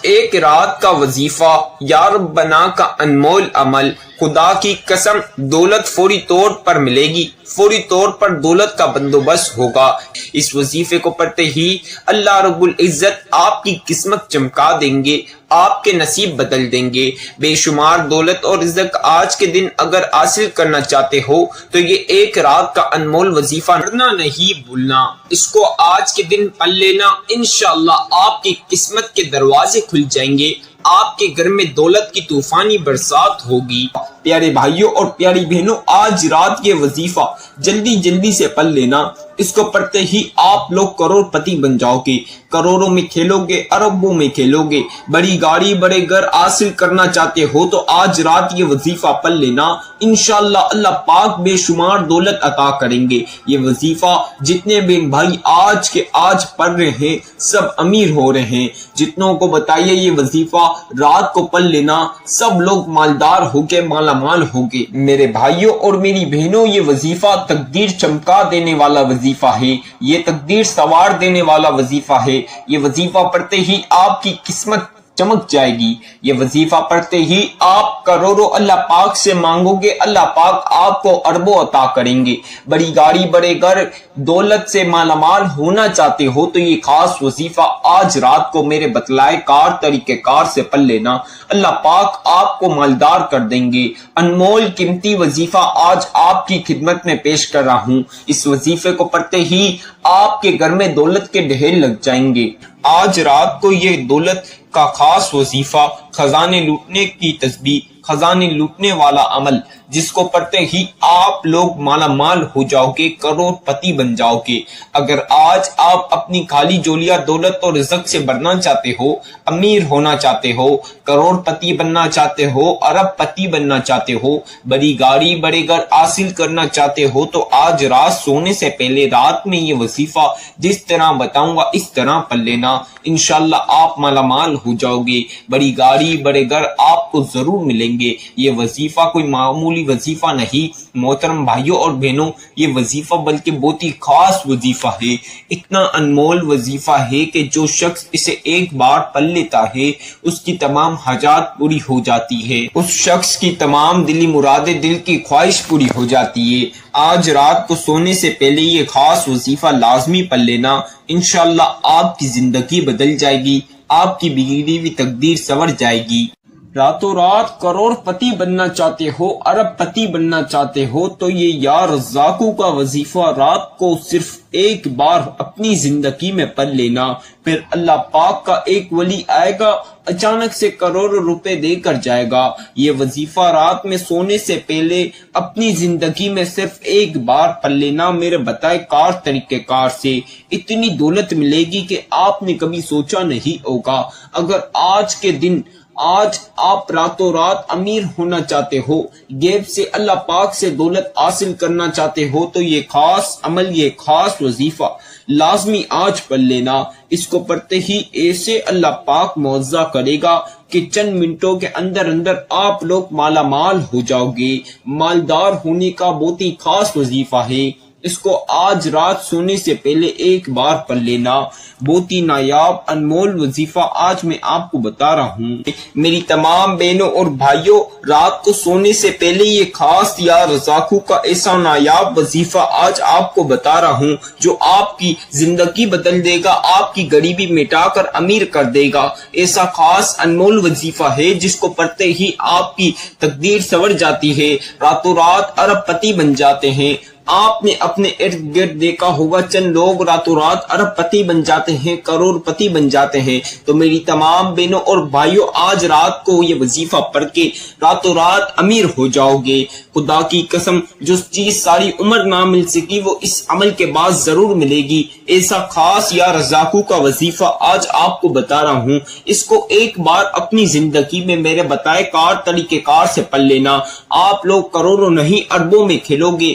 ایک رات کا وظیفہ یا ربنا کا انمول عمل، خدا کی قسم دولت فوری طور پر ملے گی، فوری طور پر دولت کا بندوبست ہوگا۔ اس وظیفے کو پڑھتے ہی اللہ رب العزت آپ کی قسمت چمکا دیں گے، آپ کے نصیب بدل دیں گے۔ بے شمار دولت اور رزق آج کے دن اگر حاصل کرنا چاہتے ہو تو یہ ایک رات کا انمول وظیفہ پڑھنا نہیں بھولنا، اس کو آج کے دن پڑھ لینا، انشاءاللہ آپ کی قسمت کے دروازے کھل جائیں گے، آپ کے گھر میں دولت کی طوفانی برسات ہوگی۔ پیارے بھائیوں اور پیاری بہنوں، آج رات یہ وظیفہ جلدی سے پڑھ لینا، اس کو پڑھتے ہی آپ لوگ کروڑ پتی بن جاؤ گے، کروڑوں میں کھیلو گے، اربوں میں کھیلو گے۔ بڑی گاڑی بڑے گھر حاصل کرنا چاہتے ہو تو آج رات یہ وظیفہ پڑھ لینا، انشاءاللہ اللہ پاک بے شمار دولت عطا کریں گے۔ یہ وظیفہ جتنے بھی بھائی آج کے آج پڑھ رہے ہیں سب امیر ہو رہے ہیں۔ جتنوں کو بتائیے یہ وظیفہ رات کو پڑھ لینا، سب لوگ مالدار ہو کے مالا مال ہو گے۔ میرے بھائیوں اور میری بہنوں، یہ وظیفہ تقدیر چمکا دینے والا وظیفہ ہے، یہ تقدیر سوار دینے والا وظیفہ ہے۔ یہ وظیفہ پڑھتے ہی آپ کی قسمت چمک جائے گی۔ یہ وظیفہ پڑھتے ہی آپ کروڑوں اللہ پاک سے مانگو گے، اللہ پاک آپ کو اربوں عطا کریں گے۔ بڑی گاڑی بڑے گھر دولت سے مالا مال ہونا چاہتے ہو تو یہ خاص وظیفہ آج رات کو میرے بتلائے کار طریقہ کار سے پڑھ لینا، اللہ پاک آپ کو مالدار کر دیں گے۔ انمول قیمتی وظیفہ آج آپ کی خدمت میں پیش کر رہا ہوں، اس وظیفے کو پڑھتے ہی آپ کے گھر میں دولت کے ڈھیر لگ جائیں گے۔ آج رات کو یہ دولت کا خاص وظیفہ خزانے لوٹنے کی تسبیح، خزانے لوٹنے والا عمل، جس کو پڑھتے ہی آپ لوگ مالا مال ہو جاؤ گے، کروڑ پتی بن جاؤ گے۔ اگر آج آپ اپنی خالی جولیاں دولت اور رزق سے بھرنا چاہتے ہو، امیر ہونا چاہتے ہو، کروڑ پتی بننا چاہتے ہو، ارب پتی بننا چاہتے ہو، بڑی گاڑی بڑے گھر حاصل کرنا چاہتے ہو تو آج رات سونے سے پہلے رات میں یہ وظیفہ جس طرح بتاؤں گا اس طرح پڑھ لینا، انشاءاللہ آپ مالا مال ہو جاؤ گے، بڑی گاڑی بڑے گھر آپ کو ضرور ملیں گے۔ یہ وظیفہ کوئی معمولی وظیفہ نہیں محترم بھائیوں اور بہنوں، یہ وظیفہ بلکہ بہت ہی خاص وظیفہ ہے، اتنا انمول وظیفہ ہے کہ جو شخص اسے ایک بار پڑھ لیتا ہے اس کی تمام حاجات پوری ہو جاتی ہے، اس شخص کی تمام دلی مرادیں، دل کی خواہش پوری ہو جاتی ہے۔ آج رات کو سونے سے پہلے یہ خاص وظیفہ لازمی پڑھ لینا، انشاءاللہ آپ کی زندگی بدل جائے گی، آپ کی بگڑی ہوئی تقدیر سنور جائے گی۔ راتوں رات کروڑ پتی بننا چاہتے ہو، ارب پتی بننا چاہتے ہو تو یہ یا رزاقو کا وظیفہ رات کو صرف ایک بار اپنی زندگی میں پڑھ لینا، پھر اللہ پاک کا ایک ولی آئے گا، اچانک سے کروڑوں روپے دے کر جائے گا۔ یہ وظیفہ رات میں سونے سے پہلے اپنی زندگی میں صرف ایک بار پڑھ لینا، میرے بتائے کار طریقہ کار سے اتنی دولت ملے گی کہ آپ نے کبھی سوچا نہیں ہوگا۔ اگر آج کے دن آج آپ راتوں رات امیر ہونا چاہتے ہو، غیب سے اللہ پاک سے دولت حاصل کرنا چاہتے ہو تو یہ خاص عمل، یہ خاص وظیفہ لازمی آج پڑھ لینا۔ اس کو پڑھتے ہی ایسے اللہ پاک معاوضہ کرے گا کہ چند منٹوں کے اندر آپ لوگ مالا مال ہو جاؤ گے۔ مالدار ہونے کا بہت ہی خاص وظیفہ ہے، اس کو آج رات سونے سے پہلے ایک بار پڑھ لینا۔ بہت ہی نایاب انمول وظیفہ آج میں آپ کو بتا رہا ہوں۔ میری تمام بہنوں اور بھائیوں، رات کو سونے سے پہلے یہ خاص یا رزاقو کا ایسا نایاب وظیفہ آج آپ کو بتا رہا ہوں جو آپ کی زندگی بدل دے گا، آپ کی غریبی مٹا کر امیر کر دے گا۔ ایسا خاص انمول وظیفہ ہے جس کو پڑھتے ہی آپ کی تقدیر سنور جاتی ہے، راتوں رات ارب پتی بن جاتے ہیں۔ آپ نے اپنے ارد گرد دیکھا ہوگا چند لوگ راتوں رات ارب پتی بن جاتے ہیں، کروڑ پتی بن جاتے ہیں۔ تو میری تمام بہنوں اور بھائیوں، آج رات کو یہ وظیفہ پڑھ کے راتوں رات امیر ہو جاؤ گے۔ خدا کی قسم، جو چیز ساری عمر نہ مل سکی وہ اس عمل کے بعد ضرور ملے گی۔ ایسا خاص یا رزاقو کا وظیفہ آج آپ کو بتا رہا ہوں، اس کو ایک بار اپنی زندگی میں میرے بتائے کار طریقہ کار سے پڑھ لینا، آپ لوگ کروڑوں نہیں اربوں میں کھیلو گے،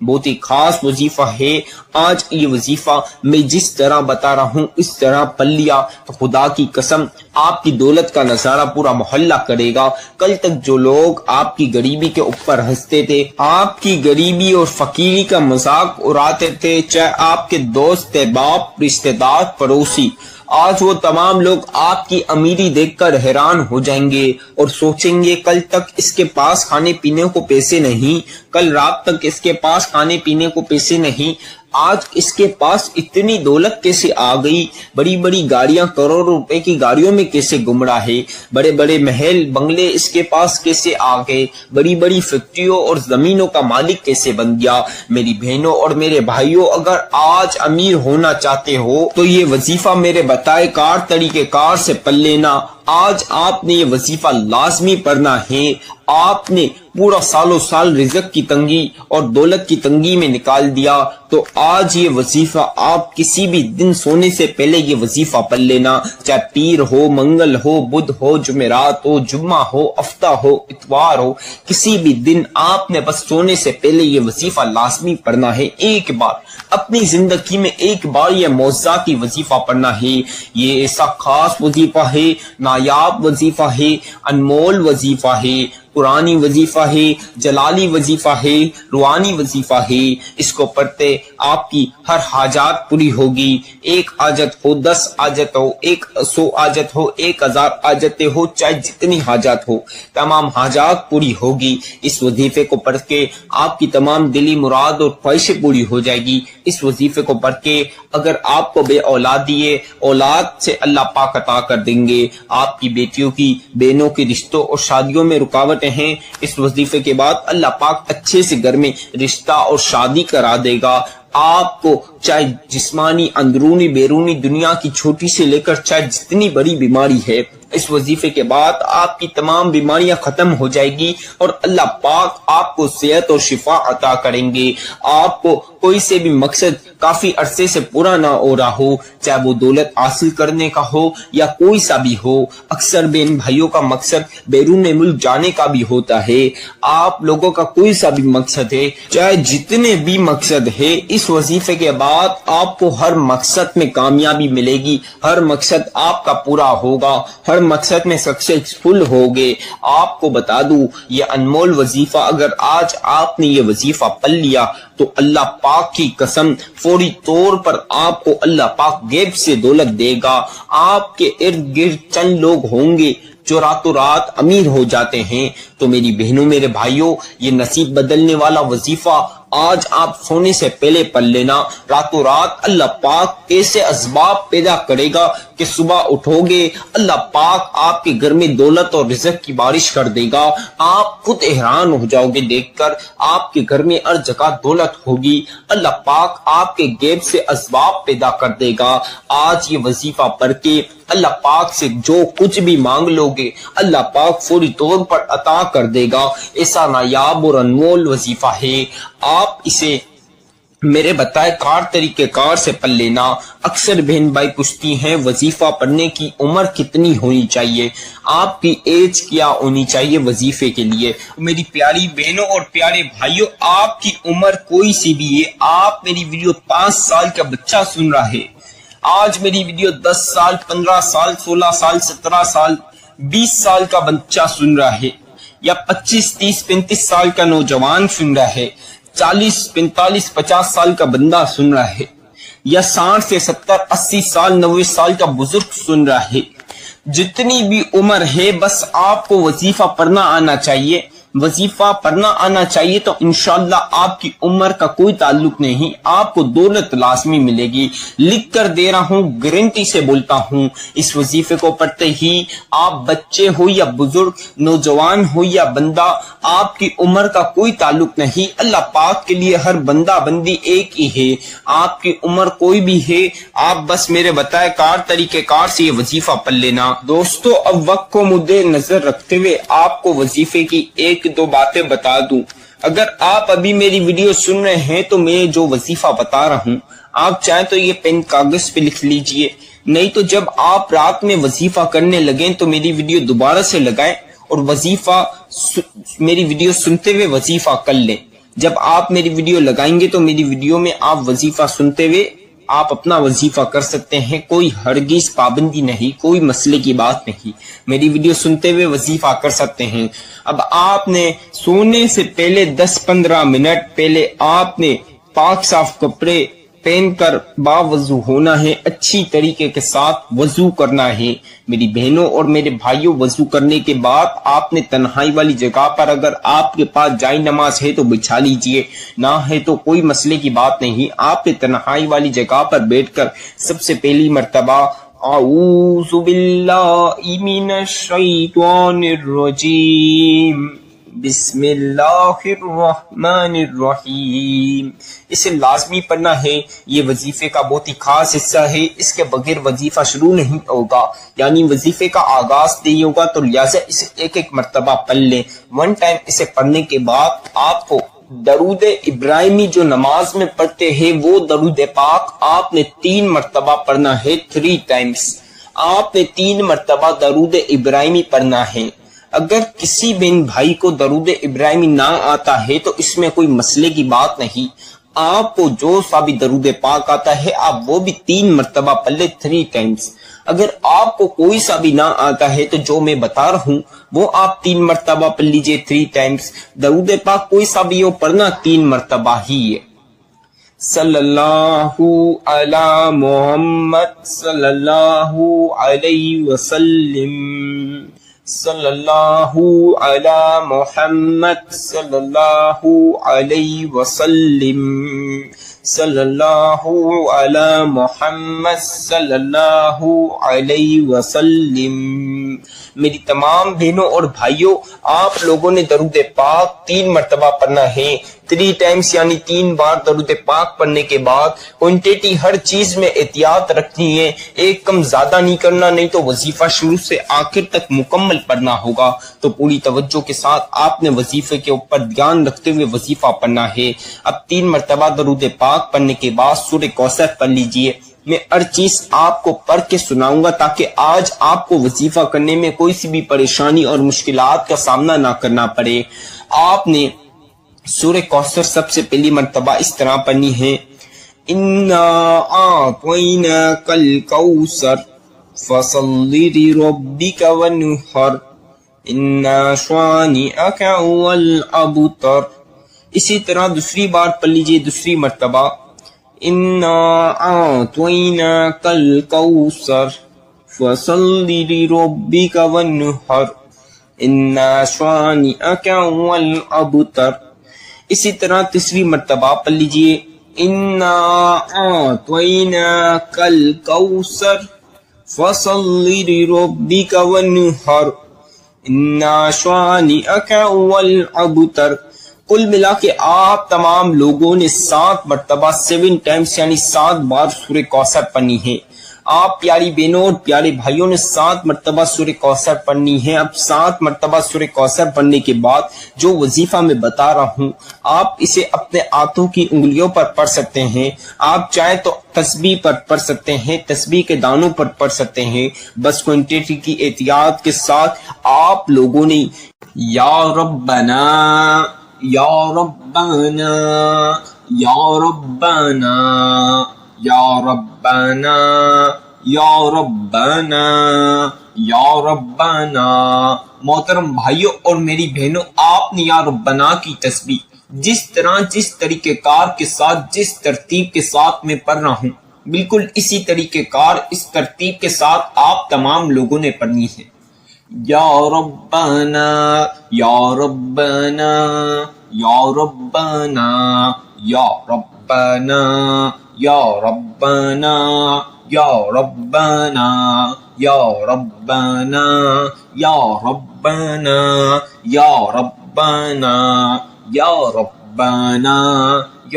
بہت ہی خاص وظیفہ ہے. آج یہ وظیفہ میں جس طرح بتا رہا ہوں اس طرح پڑھ لیا تو خدا کی قسم آپ کی دولت کا نظارہ پورا محلہ کرے گا. کل تک جو لوگ آپ کی غریبی کے اوپر ہنستے تھے، آپ کی غریبی اور فقیری کا مذاق اڑاتے تھے، چاہے آپ کے دوست، باپ، رشتہ دار، پڑوسی، آج وہ تمام لوگ آپ کی امیری دیکھ کر حیران ہو جائیں گے اور سوچیں گے کل تک اس کے پاس کھانے پینے کو پیسے نہیں، کل رات تک اس کے پاس کھانے پینے کو پیسے نہیں، آج اس کے پاس اتنی دولت کیسے آ گئی، بڑی بڑی گاڑیاں، کروڑ روپے کی گاڑیوں میں کیسے گم رہا ہے، بڑے بڑے محل بنگلے اس کے پاس کیسے آ گئے، بڑی بڑی فیکٹریوں اور زمینوں کا مالک کیسے بن گیا. میری بہنوں اور میرے بھائیوں، اگر آج امیر ہونا چاہتے ہو تو یہ وظیفہ میرے بتائے کار طریقے کار سے پڑھ لینا. آج آپ نے یہ وظیفہ لازمی پڑھنا ہے. آپ نے پورا سال و سال رزق کی تنگی اور دولت کی تنگی میں نکال دیا، تو آج یہ وظیفہ آپ کسی بھی دن سونے سے پہلے یہ وظیفہ پڑھ لینا. چاہے پیر ہو، منگل ہو، بدھ ہو، جمعرات ہو، جمعہ ہو، ہفتہ ہو، اتوار ہو، کسی بھی دن آپ نے بس سونے سے پہلے یہ وظیفہ لازمی پڑھنا ہے. ایک بار اپنی زندگی میں ایک بار یہ معجزاتی وظیفہ پڑھنا ہے. یہ ایسا خاص وظیفہ ہے، نایاب وظیفہ ہے، انمول وظیفہ ہے، قرآنی وظیفہ ہے، جلالی وظیفہ ہے، روحانی وظیفہ ہے. اس کو پڑھتے آپ کی ہر حاجات پوری ہوگی. 1 حاجت ہو، 10 حاجت ہو، 100 حاجت ہو، 1000 حاجتیں ہو، چاہے جتنی حاجات ہو، تمام حاجات پوری ہوگی. اس وظیفے کو پڑھ کے آپ کی تمام دلی مراد اور خواہشیں پوری ہو جائے گی. اس وظیفے کو پڑھ کے اگر آپ کو بے اولاد دیے، اولاد سے اللہ پاک عطا کر دیں گے. آپ کی بیٹیوں کی، بہنوں کی رشتوں اور شادیوں میں رکاوٹیں ہیں، اس وظیفے کے بعد اللہ پاک اچھے سے گھر میں رشتہ اور شادی کرا دے گا. آپ کو چاہے جسمانی، اندرونی، بیرونی دنیا کی چھوٹی سے لے کر چاہے جتنی بڑی بیماری ہے، اس وظیفے کے بعد آپ کی تمام بیماریاں ختم ہو جائے گی اور اللہ پاک آپ کو صحت اور شفا عطا کریں گے. آپ کو کوئی سے بھی مقصد کافی عرصے سے پورا نہ ہو رہا ہو، چاہے وہ دولت حاصل کرنے کا ہو یا کوئی سا بھی ہو. اکثر بہن بھائیوں کا مقصد بیرون ملک جانے کا بھی ہوتا ہے. آپ لوگوں کا کوئی سا بھی مقصد ہے، چاہے جتنے بھی مقصد ہے، اس وظیفے کے بعد آپ کو ہر مقصد میں کامیابی ملے گی، ہر مقصد آپ کا پورا ہوگا، ہر مقصد میں سکسیسفل ہوگے. آپ کو بتا دوں یہ انمول وظیفہ اگر آج آپ نے یہ وظیفہ پڑھ لیا تو اللہ پاک کی قسم فوری طور پر آپ کو اللہ پاک غیب سے دولت دے گا. آپ کے ارد گرد چند لوگ ہوں گے جو راتوں رات امیر ہو جاتے ہیں. تو میری بہنوں، میرے بھائیوں، یہ نصیب بدلنے والا وظیفہ آج آپ سونے سے پہلے پڑھ لینا. راتوں رات اللہ پاک ایسے اسباب پیدا کرے گا کہ صبح اٹھو گے اللہ پاک آپ کے گھر میں دولت اور رزق کی بارش کر دے گا. آپ خود حیران ہو جاؤ گے دیکھ کر، آپ کے گھر میں ہر جگہ دولت ہوگی. اللہ پاک آپ کے غیب سے اسباب پیدا کر دے گا. آج یہ وظیفہ پڑھ کے اللہ پاک سے جو کچھ بھی مانگ لو گے اللہ پاک فوری طور پر عطا کر دے گا. ایسا نایاب اور انمول وظیفہ ہے. آپ اسے میرے بتائے کار طریقے کار سے پڑھ لینا. اکثر بہن بھائی پوچھتی ہیں وظیفہ پڑھنے کی عمر کتنی ہونی چاہیے، آپ کی ایج کیا ہونی چاہیے وظیفے کے لیے. میری پیاری بہنوں اور پیارے بھائیوں، آپ کی عمر کوئی سی بھی ہے. آپ میری ویڈیو 5 سال کا بچہ سن رہا ہے، آج میری ویڈیو 10 سال، 15 سال، 16 سال، 17 سال، 20 سال کا بچہ سن رہا ہے، یا 25، 30، 35 سال کا نوجوان سن رہا ہے، 40، 45، 50 سال کا بندہ سن رہا ہے، یا 60 سے 70، 80 سال، 90 سال کا بزرگ سن رہا ہے. جتنی بھی عمر ہے بس آپ کو وظیفہ پڑھنا آنا چاہیے. وظیفہ پڑھنا آنا چاہیے تو انشاءاللہ آپ کی عمر کا کوئی تعلق نہیں، آپ کو دولت لازمی ملے گی. لکھ کر دے رہا ہوں، گارنٹی سے بولتا ہوں. اس وظیفے کو پڑھتے ہی آپ بچے ہو یا بزرگ، نوجوان ہو یا بندہ، آپ کی عمر کا کوئی تعلق نہیں. اللہ پاک کے لیے ہر بندہ بندی ایک ہی ہے. آپ کی عمر کوئی بھی ہے، آپ بس میرے بتائے کار طریقے کار سے یہ وظیفہ پڑھ لینا. دوستو، اب وقت کو مدِ نظر رکھتے ہوئے آپ کو وظیفے کی ایک دو باتیں بتا دوں. اگر آپ ابھی میری ویڈیو سن رہے ہیں تو میں جو وظیفہ بتا رہا ہوں آپ چاہیں تو یہ پین کاغذ پہ لکھ لیجئے، نہیں تو جب آپ رات میں وظیفہ کرنے لگیں تو میری ویڈیو دوبارہ سے لگائیں اور وظیفہ میری ویڈیو سنتے ہوئے وظیفہ کر لیں. جب آپ میری ویڈیو لگائیں گے تو میری ویڈیو میں آپ وظیفہ سنتے ہوئے آپ اپنا وظیفہ کر سکتے ہیں، کوئی ہرگز پابندی نہیں، کوئی مسئلے کی بات نہیں، میری ویڈیو سنتے ہوئے وظیفہ کر سکتے ہیں۔ اب آپ نے سونے سے پہلے 10-15 منٹ پہلے آپ نے پاک صاف کپڑے پہن کر باوضو ہونا ہے، اچھی طریقے کے ساتھ وضو کرنا ہے میری بہنوں اور میرے بھائیوں۔ وضو کرنے کے بعد آپ نے تنہائی والی جگہ پر اگر آپ کے پاس جائے نماز ہے تو بچھا لیجئے، نہ ہے تو کوئی مسئلے کی بات نہیں، آپ نے تنہائی والی جگہ پر بیٹھ کر سب سے پہلی مرتبہ اعوذ باللہ من الشیطان الرجیم بسم اللہ الرحمن الرحیم، اسے لازمی پڑھنا ہے۔ یہ وظیفے کا بہت ہی خاص حصہ ہے، اس کے بغیر وظیفہ شروع نہیں ہوگا، یعنی وظیفے کا آغاز نہیں ہوگا، تو لہٰذا اسے ایک ایک مرتبہ پڑھ لیں۔ ون ٹائم اسے پڑھنے کے بعد آپ کو درود ابراہیمی جو نماز میں پڑھتے ہیں وہ درود پاک آپ نے 3 مرتبہ پڑھنا ہے، 3 times آپ نے 3 مرتبہ درود ابراہیمی پڑھنا ہے۔ اگر کسی بہن بھائی کو درود ابراہیمی نہ آتا ہے تو اس میں کوئی مسئلے کی بات نہیں، آپ کو جو سا بھی درود پاک آتا ہے آپ وہ بھی 3 مرتبہ پڑھ لیں، 3 times۔ اگر آپ کو کوئی سا بھی نہ آتا ہے تو جو میں بتا رہا ہوں وہ آپ 3 مرتبہ پڑھ لیجئے، 3 times۔ درود پاک کوئی سا بھی ہو پڑھنا 3 مرتبہ ہی ہے۔ صلی اللہ علی محمد صلی اللہ علیہ وسلم، صلی اللہ علی محمد صلی اللہ علیہ وسلم، صلی اللہ علی محمد صلی اللہ علیہ وسلم۔ میری تمام بہنوں اور بھائیوں، آپ لوگوں نے درود پاک 3 مرتبہ پڑھنا ہے، 3 times یعنی 3 بار درود پاک پڑھنے کے بعد کوانٹیٹی ہر چیز میں احتیاط رکھنی ہے، ایک کم زیادہ نہیں کرنا، نہیں تو وظیفہ شروع سے آخر تک مکمل پڑھنا ہوگا۔ تو پوری توجہ کے ساتھ آپ نے وظیفے کے اوپر دھیان رکھتے ہوئے وظیفہ پڑھنا ہے۔ اب 3 مرتبہ درود پاک پڑھنے کے بعد سورہ کوثر پڑھ لیجئے۔ میں ہر چیز آپ کو پڑھ کے سناؤں گا تاکہ آج آپ کو وظیفہ کرنے میں کوئی سی بھی پریشانی اور مشکلات کا سامنا نہ کرنا پڑے۔ آپ نے سورہ کوثر سب سے پہلی مرتبہ اس طرح پڑھنی ہے، اِنَّا أَعْطَيْنَاكَ الْكَوْثَرَ فَصَلِّ لِرَبِّكَ وَانْحَرْ إِنَّ شَانِئَكَ هُوَ الْأَبْتَرُ۔ اسی طرح دوسری بار پڑھ لیجئے، دوسری مرتبہ، اِنَّا أَعْطَيْنَاكَ الْكَوْثَرَ فَصَلِّ لِرَبِّكَ وَانْحَرْ إِنَّ شَانِئَكَ هُوَ الْأَبْتَرُ۔ اسی طرح تیسری مرتبہ پڑھ لیجئے، اِنَّا أَعْطَيْنَاكَ الْكَوْثَرَ فَصَلِّ لِرَبِّكَ وَانْحَرْ إِنَّ شَانِئَكَ هُوَ الْأَبْتَرُ۔ کل ملا کے آپ تمام لوگوں نے 7 مرتبہ 7 times یعنی 7 بار سورہ کوثر پڑھنی ہے۔ آپ پیاری بہنوں اور پیارے بھائیوں نے 7 مرتبہ سورہ کوثر پڑھنی ہے۔ اب 7 مرتبہ سورہ کوثر پڑھنے کے بعد جو وظیفہ میں بتا رہا ہوں آپ اسے اپنے ہاتھوں کی انگلیوں پر پڑھ سکتے ہیں، آپ چاہیں تو تسبیح پر پڑھ سکتے ہیں، تسبیح کے دانوں پر پڑھ سکتے ہیں، بس کوانٹیٹی کی احتیاط کے ساتھ آپ لوگوں نے یا ربنا یا ربنا یا ربنا یا ربنا یا ربنا یا ربنا۔ محترم بھائیوں اور میری بہنوں، آپ نے یا ربنا کی تسبیح جس طرح جس طریقہ کار کے ساتھ جس ترتیب کے ساتھ میں پڑھ رہا ہوں بالکل اسی طریقہ کار اس ترتیب کے ساتھ آپ تمام لوگوں نے پڑھنی ہے۔ یا ربنا یا ربنا یا ربنا یا ربنا یا ربنا یا ربنا یا ربنا یا ربنا یا ربنا یا ربنا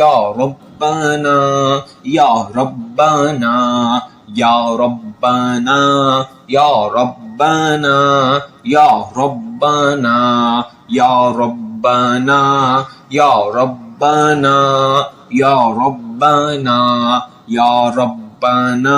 یا ربنا یا ربنا یا ربنا یا ربنا یا ربنا یا ربنا یا ربنا یا ربنا یا ربنا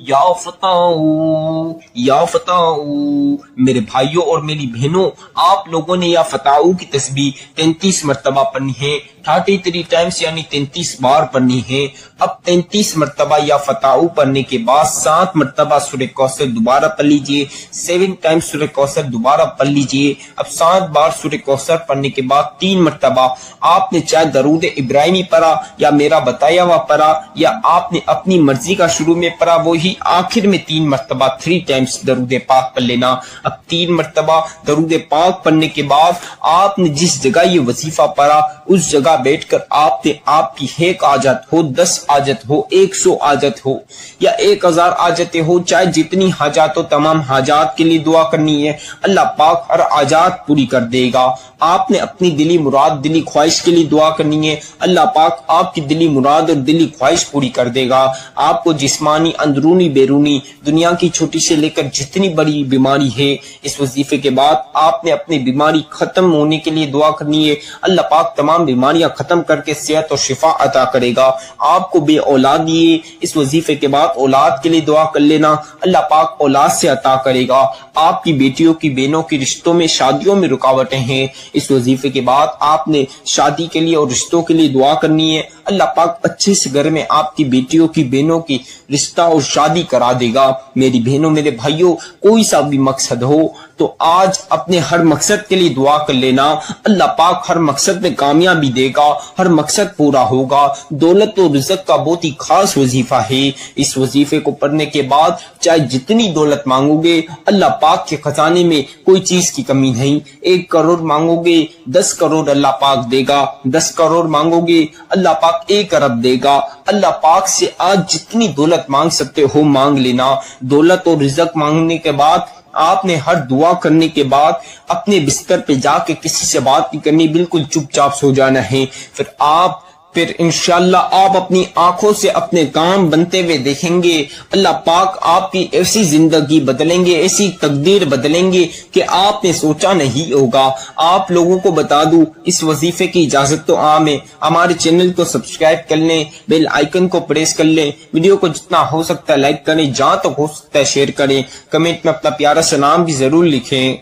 یا فتاؤ یا فتاؤ. میرے بھائیوں اور میری بہنوں، آپ لوگوں نے یا فتاؤ کی تسبیح 33 مرتبہ پڑھنی ہے، 33 ٹائمز یعنی 33 بار پڑھنی ہے. اب 33 مرتبہ یا فتاؤ پڑھنے کے بعد 7 مرتبہ سورہ کوثر دوبارہ پڑھ لیجئے، 7 ٹائمز سورہ کوثر دوبارہ پڑھ لیجئے. اب 7 بار سورہ کوثر پڑھنے کے بعد 3 مرتبہ آپ نے چاہے درود ابراہیمی پڑھا یا میرا بتایا ہوا پڑھا یا آپ نے اپنی مرضی کا شروع میں پڑھا، وہی آخر میں 3 مرتبہ 3 ٹائمز درود پاک پڑھ لینا. اب 3 مرتبہ درود پاک پڑھنے کے بعد آپ نے جس جگہ یہ وظیفہ پڑھا اس جگہ بیٹھ کر آپ نے آپ کی 1 حاجت ہو، 10 حاجت ہو، 100 حاجت ہو یا 1000 حاجتیں ہو، چاہے جتنی حاجات ہو، تمام حاجات کے لیے دعا کرنی ہے. اللہ پاک ہر حاجات پوری کر دے گا. آپ نے اپنی دلی مراد، دلی خواہش کے لیے دعا کرنی ہے. اللہ پاک آپ کی دلی مراد اور دلی خواہش پوری کر دے گا. آپ کو جسمانی، اندرونی، بیرونی، دنیا کی چھوٹی سے لے کر جتنی بڑی بیماری ہے، اس وظیفے کے بعد آپ نے اپنی بیماری ختم ہونے کے لیے دعا کرنی ہے. اللہ پاک تمام بیماریاں ختم کر کے صحت اور شفا عطا کرے گا. آپ کو بے اولاد دیے، اس وظیفے کے بعد اولاد کے لیے دعا کر لینا. اللہ پاک اولاد سے عطا کرے گا. آپ کی بیٹیوں کی، بہنوں کی رشتوں میں، شادیوں میں رکاوٹیں ہیں، اس وظیفے کے بعد آپ نے شادی کے لیے اور رشتوں کے لیے دعا کرنی ہے. اللہ پاک اچھے سے گھر میں آپ کی بیٹیوں کی، بہنوں کی رشتہ اور شادی کرا دے گا. میری بہنوں، میرے بھائیوں، کوئی سا بھی مقصد ہو تو آج اپنے ہر مقصد کے لیے دعا کر لینا. اللہ پاک ہر مقصد میں کامیابی دے گا، ہر مقصد پورا ہوگا. دولت و رزق کا بہت ہی خاص وظیفہ ہے. اس وظیفے کو پڑھنے کے بعد چاہے جتنی دولت مانگو گے، اللہ پاک کے خزانے میں کوئی چیز کی کمی نہیں. 1 کروڑ مانگو گے 10 کروڑ اللہ پاک دے گا. 10 کروڑ مانگو گے اللہ پاک 1 ارب دے گا. اللہ پاک سے آج جتنی دولت مانگ سکتے ہو مانگ لینا. دولت اور رزق مانگنے کے بعد آپ نے ہر دعا کرنے کے بعد اپنے بستر پہ جا کے کسی سے بات نہیں کرنی، بالکل چپ چاپ سو جانا ہے. پھر انشاءاللہ آپ اپنی آنکھوں سے اپنے کام بنتے ہوئے دیکھیں گے. اللہ پاک آپ کی ایسی زندگی بدلیں گے، ایسی تقدیر بدلیں گے کہ آپ نے سوچا نہیں ہوگا. آپ لوگوں کو بتا دوں، اس وظیفے کی اجازت تو عام ہے. ہمارے چینل کو سبسکرائب کر لیں، بیل آئیکن کو پریس کر لیں، ویڈیو کو جتنا ہو سکتا ہے لائک کریں، جہاں تک ہو سکتا ہے شیئر کریں، کمنٹ میں اپنا پیارا سا نام بھی ضرور لکھیں.